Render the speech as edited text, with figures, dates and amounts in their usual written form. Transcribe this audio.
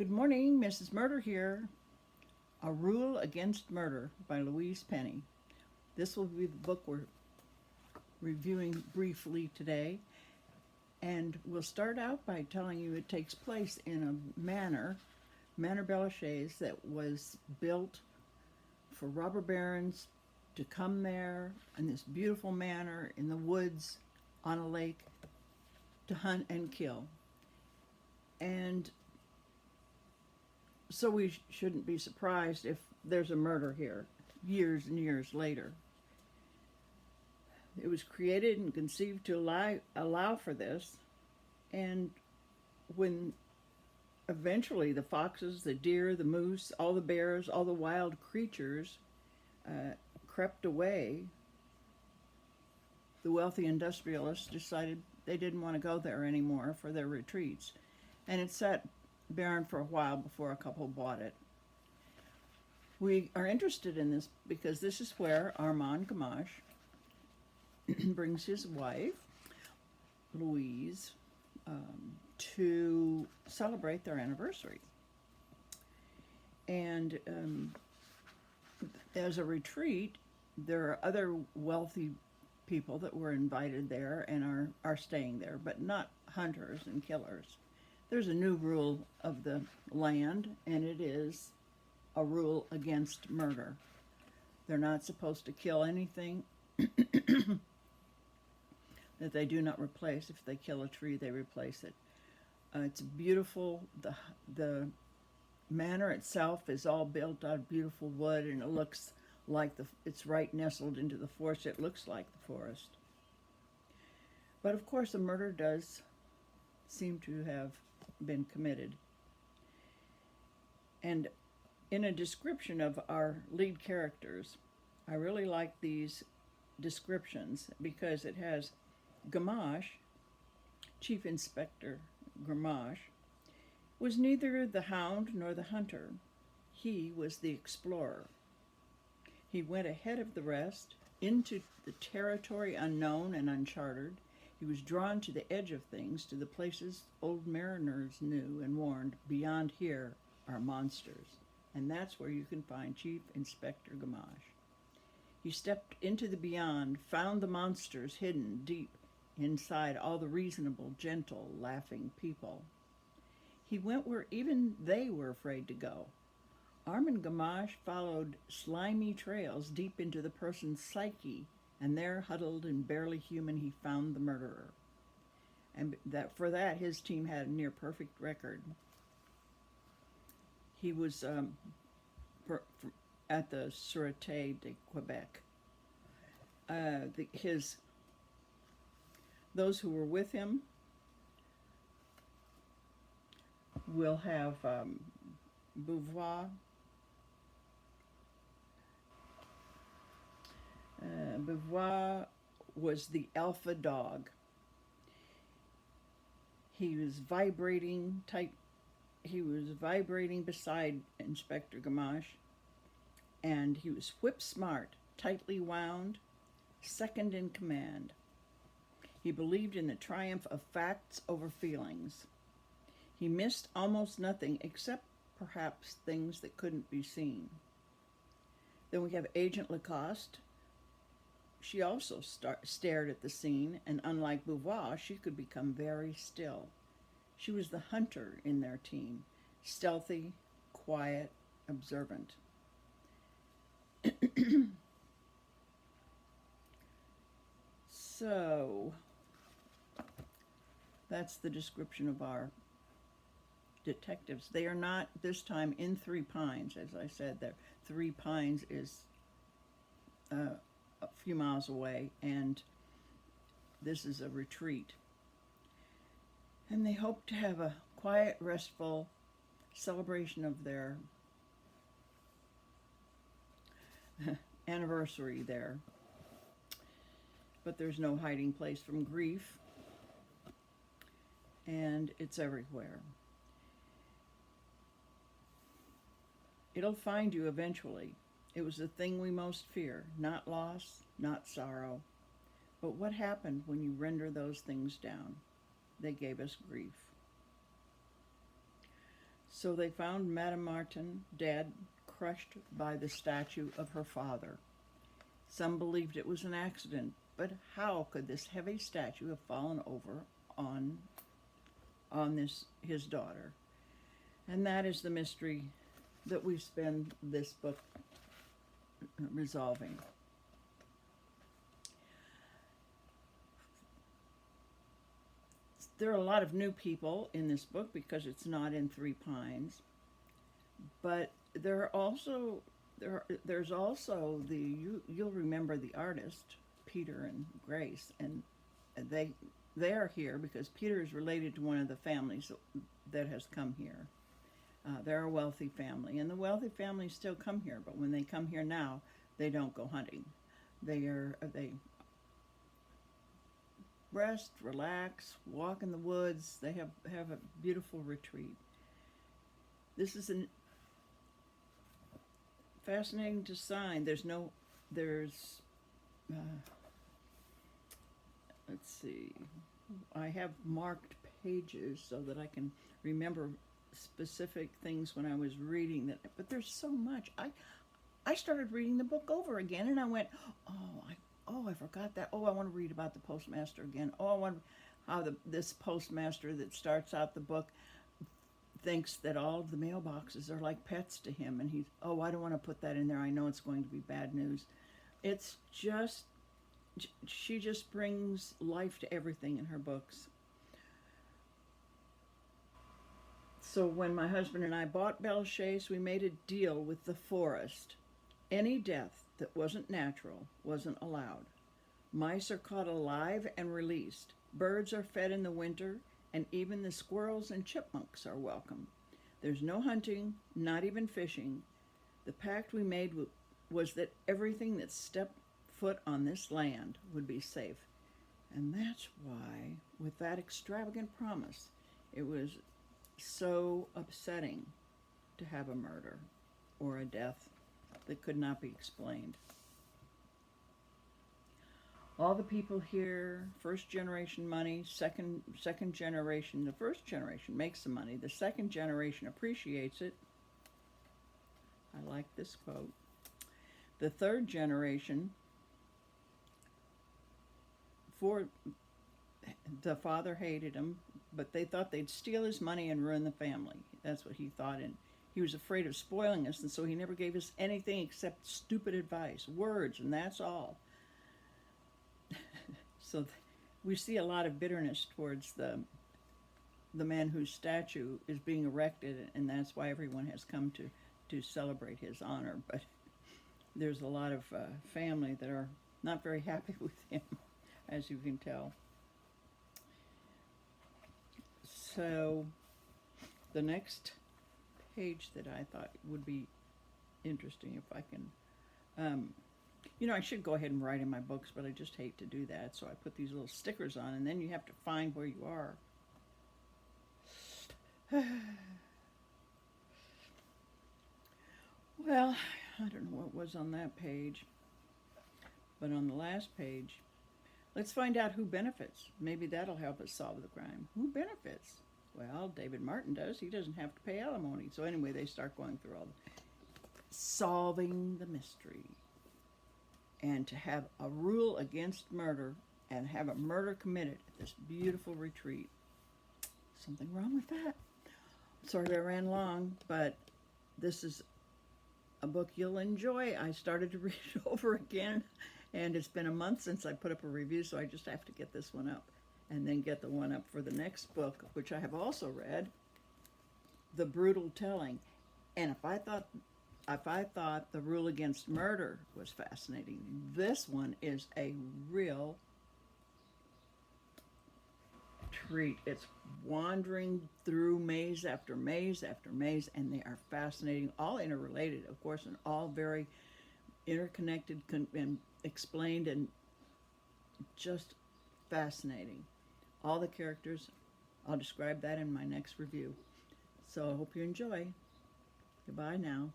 Good morning, Mrs. Murder here. A Rule Against Murder by Louise Penny. This will be the book we're reviewing briefly today. And we'll start out by telling you it takes place in a manor Belachese, that was built for robber barons to come there in this beautiful manor in the woods on a lake to hunt and kill. And so we shouldn't be surprised if there's a murder here years and years later. It was created and conceived to allow for this, and when eventually the foxes, the deer, the moose, all the bears, all the wild creatures crept away, the wealthy industrialists decided they didn't want to go there anymore for their retreats, and it sat barren for a while before a couple bought it. We are interested in this because this is where Armand Gamache brings his wife, Louise, to celebrate their anniversary. And as a retreat, there are other wealthy people that were invited there and are staying there, but not hunters and killers. There's a new rule of the land, and it is a rule against murder. They're not supposed to kill anything that they do not replace. If they kill a tree, they replace it. It's beautiful. The manor itself is all built out of beautiful wood, and it looks like it's right nestled into the forest. It looks like the forest. But of course, a murder does seem to have been committed. And in a description of our lead characters, I really like these descriptions because it has Gamache, Chief Inspector Gamache, was neither the hound nor the hunter. He was the explorer. He went ahead of the rest into the territory unknown and uncharted. He was drawn to the edge of things, to the places old mariners knew and warned, beyond here are monsters. And that's where you can find Chief Inspector Gamache. He stepped into the beyond, found the monsters hidden deep inside all the reasonable, gentle, laughing people. He went where even they were afraid to go. Armand Gamache followed slimy trails deep into the person's psyche, and there, huddled and barely human, he found the murderer. And for that, his team had a near-perfect record. He was at the Sûreté de Quebec. Those who were with him will have Beauvoir. Beauvoir was the alpha dog. He was vibrating beside Inspector Gamache, and he was whip smart, tightly wound, second in command. He believed in the triumph of facts over feelings. He missed almost nothing except perhaps things that couldn't be seen. Then we have Agent Lacoste. She also stared at the scene, and unlike Beauvoir, she could become very still. She was the hunter in their team, stealthy, quiet, observant. So, that's the description of our detectives. They are not this time in Three Pines. As I said, Three Pines is a few miles away, and this is a retreat. And they hope to have a quiet, restful celebration of their anniversary there. But there's no hiding place from grief, and it's everywhere. It'll find you eventually. It was the thing we most fear, not loss, not sorrow. But what happened when you render those things down? They gave us grief. So they found Madame Martin dead, crushed by the statue of her father. Some believed it was an accident, but how could this heavy statue have fallen over on his daughter? And that is the mystery that we spend this book resolving. There are a lot of new people in this book because it's not in Three Pines, but there's also you'll remember the artist Peter and Grace, and they are here because Peter is related to one of the families that has come here. They're a wealthy family, and the wealthy families still come here, but when they come here now, they don't go hunting. They rest, relax, walk in the woods. They have a beautiful retreat. This is fascinating to sign. Let's see. I have marked pages so that I can remember specific things when I was reading that, but there's so much. I started reading the book over again, and I went, I forgot that. I want to read about the postmaster again. I want how this postmaster that starts out the book thinks that all of the mailboxes are like pets to him, and he's, I don't want to put that in there. I know it's going to be bad news. It's just, she just brings life to everything in her books. So when my husband and I bought Belchase, we made a deal with the forest. Any death that wasn't natural wasn't allowed. Mice are caught alive and released. Birds are fed in the winter, and even the squirrels and chipmunks are welcome. There's no hunting, not even fishing. The pact we made was that everything that stepped foot on this land would be safe. And that's why, with that extravagant promise, it was so upsetting to have a murder or a death that could not be explained. All the people here, first generation money, second generation, the first generation makes the money, the second generation appreciates it. I like this quote. The third generation, the father hated him, but they thought they'd steal his money and ruin the family. That's what he thought, and he was afraid of spoiling us, and so he never gave us anything except stupid advice, words, and that's all. So we see a lot of bitterness towards the man whose statue is being erected, and that's why everyone has come to celebrate his honor. But there's a lot of family that are not very happy with him, as you can tell. So the next page that I thought would be interesting, if I can, I should go ahead and write in my books, but I just hate to do that, so I put these little stickers on, and then you have to find where you are. Well, I don't know what was on that page, but on the last page, let's find out who benefits. Maybe that'll help us solve the crime. Who benefits? Well, David Martin does. He doesn't have to pay alimony. So anyway, they start going through all solving the mystery. And to have a rule against murder and have a murder committed at this beautiful retreat. Something wrong with that. Sorry I ran long, but this is a book you'll enjoy. I started to read it over again, and it's been a month since I put up a review, so I just have to get this one up and then get the one up for the next book, which I have also read, The Brutal Telling. And if I thought the rule against murder was fascinating, this one is a real treat. It's wandering through maze after maze after maze, and they are fascinating, all interrelated, of course, and all very interconnected and explained, and just fascinating. All the characters, I'll describe that in my next review. So I hope you enjoy. Goodbye now.